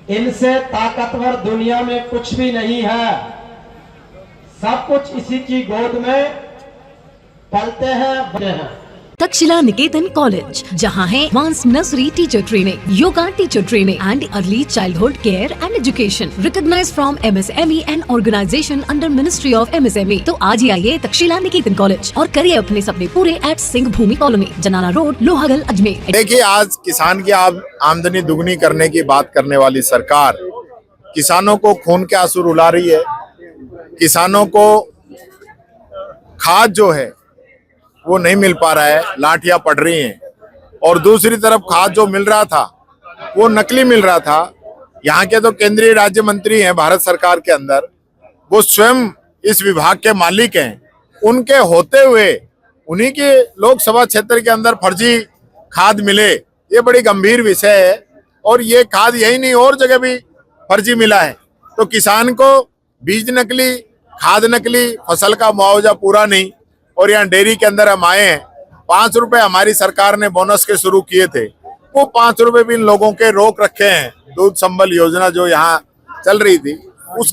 इनसे ताकतवर दुनिया में कुछ भी नहीं है। सब कुछ इसी की गोद में पलते हैं, बड़े हैं। तक्षशिला निकेतन कॉलेज, जहां है advance nursery teacher training, yoga teacher training and early childhood care and education, recognised from MSME and organisation under ministry of MSME। तो आज ही आइए तक्षशिला निकेतन कॉलेज और करिए अपने सपने पूरे एट सिंह भूमि कॉलोनी, जनाना रोड, लोहागल, अजमेर। देखिए, आज किसान की आमदनी दुगनी करने की बात करने वाली सरकार किसानों को खून के आंसू रुला रही है। किसानों को खाद जो है वो नहीं मिल पा रहा है, लाठियां पड़ रही हैं। और दूसरी तरफ खाद जो मिल रहा था वो नकली मिल रहा था। यहाँ के तो केंद्रीय राज्य मंत्री हैं भारत सरकार के अंदर, वो स्वयं इस विभाग के मालिक हैं। उनके होते हुए उन्हीं के लोकसभा क्षेत्र के अंदर फर्जी खाद मिले, ये बड़ी गंभीर विषय है। और ये खाद यही नहीं, और जगह भी फर्जी मिला है। तो किसान को बीज नकली, खाद नकली, फसल का मुआवजा पूरा नहीं। और यहाँ डेयरी के अंदर हम आए हैं, 5 रुपए हमारी सरकार ने बोनस के शुरू किए थे, वो 5 रुपए भी इन लोगों के रोक रखे हैं। दूध संबल योजना जो यहाँ चल रही थी, उस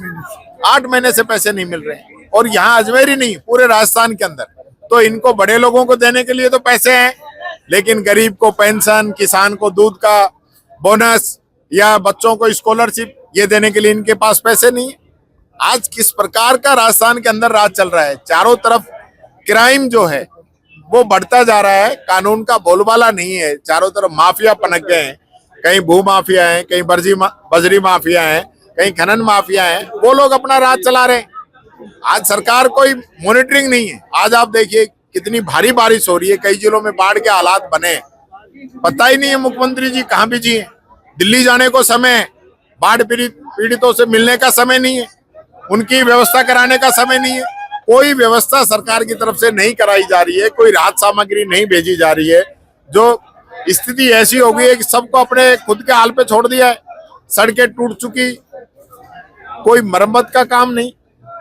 8 महीने से पैसे नहीं मिल रहे हैं। और यहाँ अजमेर ही नहीं, पूरे राजस्थान के अंदर। तो इनको बड़े लोगों को देने के लिए तो पैसे हैं, लेकिन गरीब को पेंशन, किसान को दूध का बोनस या बच्चों को स्कॉलरशिप, ये देने के लिए इनके पास पैसे नहीं है। आज किस प्रकार का राजस्थान के अंदर राज चल रहा है। चारों तरफ क्राइम जो है वो बढ़ता जा रहा है, कानून का बोलबाला नहीं है। चारों तरफ माफिया पनप गए हैं, कहीं भू माफिया है, कहीं बजरी माफिया है, कहीं खनन माफिया है, वो लोग अपना राज चला रहे हैं। आज सरकार कोई मॉनिटरिंग नहीं है। आज आप देखिए कितनी भारी बारिश हो रही है, कई जिलों में बाढ़ के हालात बने, पता ही नहीं है मुख्यमंत्री जी कहाँ बिजी है। दिल्ली जाने को समय है, बाढ़ पीड़ितों से मिलने का समय नहीं है, उनकी व्यवस्था कराने का समय नहीं है। कोई व्यवस्था सरकार की तरफ से नहीं कराई जा रही है, कोई राहत सामग्री नहीं भेजी जा रही है। जो स्थिति ऐसी हो गई है कि सबको अपने खुद के हाल पे छोड़ दिया है। सड़कें टूट चुकी, कोई मरम्मत का काम नहीं,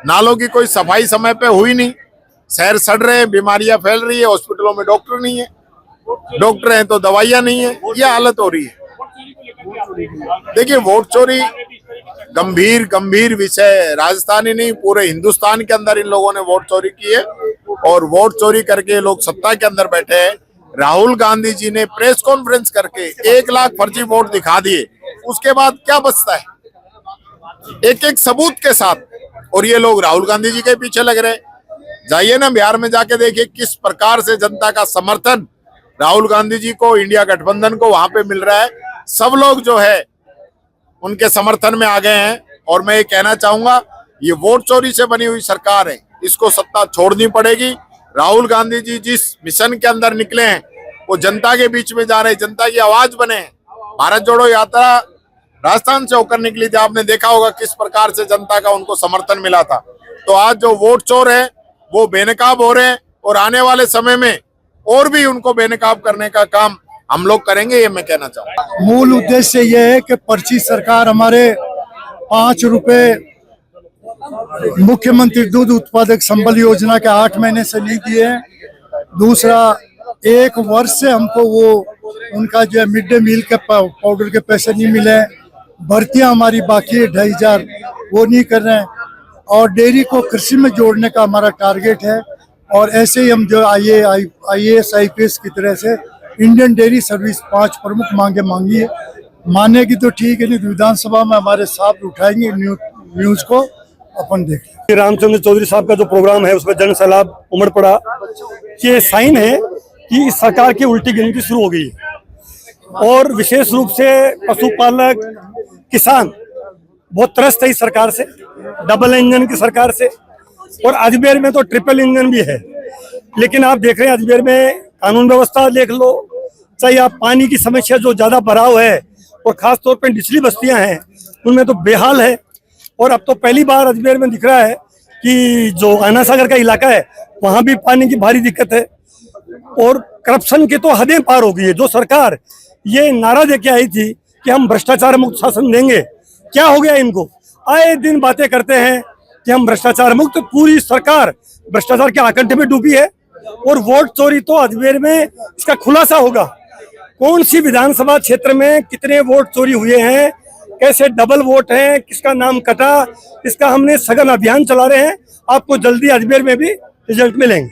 नालों की कोई सफाई समय पे हुई नहीं, शहर सड़ रहे हैं, बीमारियां फैल रही है, हॉस्पिटलों में डॉक्टर नहीं है, डॉक्टर हैं तो दवाइयां नहीं है, ये हालत हो रही है। देखिए, वोट चोरी गंभीर विषय है। राजस्थान ही नहीं, पूरे हिंदुस्तान के अंदर इन लोगों ने वोट चोरी की है। और वोट चोरी करके लोग सत्ता के अंदर बैठे हैं। राहुल गांधी जी ने प्रेस कॉन्फ्रेंस करके 1 लाख फर्जी वोट दिखा दिए, उसके बाद क्या बचता है? एक सबूत के साथ। और ये लोग राहुल गांधी जी के पीछे लग रहे हैं। जाइए ना बिहार में, जाके देखिए किस प्रकार से जनता का समर्थन राहुल गांधी जी को, इंडिया गठबंधन को वहां पे मिल रहा है। सब लोग जो है उनके समर्थन में आ गए हैं। और मैं ये कहना चाहूंगा, ये वोट चोरी से बनी हुई सरकार है, इसको सत्ता छोड़नी पड़ेगी। राहुल गांधी जी जिस मिशन के अंदर निकले हैं, वो जनता के बीच में जा रहे हैं, जनता की आवाज बने हैं। भारत जोड़ो यात्रा राजस्थान से होकर निकली थी, आपने देखा होगा किस प्रकार से जनता का उनको समर्थन मिला था। तो आज जो वोट चोर है वो बेनकाब हो रहे हैं, और आने वाले समय में और भी उनको बेनकाब करने का काम हम लोग करेंगे, ये मैं कहना चाहूँगा। मूल उद्देश्य ये है कि पर्ची सरकार हमारे 5 रुपए मुख्यमंत्री दूध उत्पादक संबल योजना के 8 महीने से नहीं दिए हैं। दूसरा, 1 वर्ष से हमको वो उनका जो है मिड डे मील के पाउडर के पैसे नहीं मिले हैं। भर्तियां हमारी बाकी है 2,500, वो नहीं कर रहे हैं। और डेयरी को कृषि में जोड़ने का हमारा टारगेट है। और ऐसे ही हम जो IAS IPS की तरह से इंडियन डेयरी सर्विस 5 प्रमुख मांगे मांगी है। मानेगी तो ठीक है, नहीं तो विधानसभा में हमारे साथ उठाएंगे न्यूज को, अपन देख लें। रामचंद्र चौधरी साहब का जो प्रोग्राम है उसमें जन सैलाब उमड़ पड़ा। ये साइन है कि इस सरकार की उल्टी गिनती शुरू हो गई है। और विशेष रूप से पशुपालक, किसान बहुत त्रस्त है इस सरकार से, डबल इंजन की सरकार से। और अजमेर में तो ट्रिपल इंजन भी है। लेकिन आप देख रहे हैं अजमेर में कानून व्यवस्था देख लो, चाहे आप पानी की समस्या जो ज्यादा भराव है, और खासतौर पर निचली बस्तियां हैं उनमें तो बेहाल है। और अब तो पहली बार अजमेर में दिख रहा है कि जो आना सागर का इलाका है वहां भी पानी की भारी दिक्कत है। और करप्शन की तो हदें पार हो गई है। जो सरकार ये नारा देके आई थी कि हम भ्रष्टाचार मुक्त शासन देंगे, क्या हो गया इनको? आए दिन बातें करते हैं कि हम भ्रष्टाचार मुक्त, पूरी सरकार भ्रष्टाचार के आकंठे में डूबी है। और वोट चोरी तो अजमेर में इसका खुलासा होगा। कौन सी विधानसभा क्षेत्र में कितने वोट चोरी हुए हैं कैसे डबल वोट है, किसका नाम कटा, इसका हमने सघन अभियान चला रहे हैं। आपको जल्दी अजमेर में भी रिजल्ट मिलेंगे।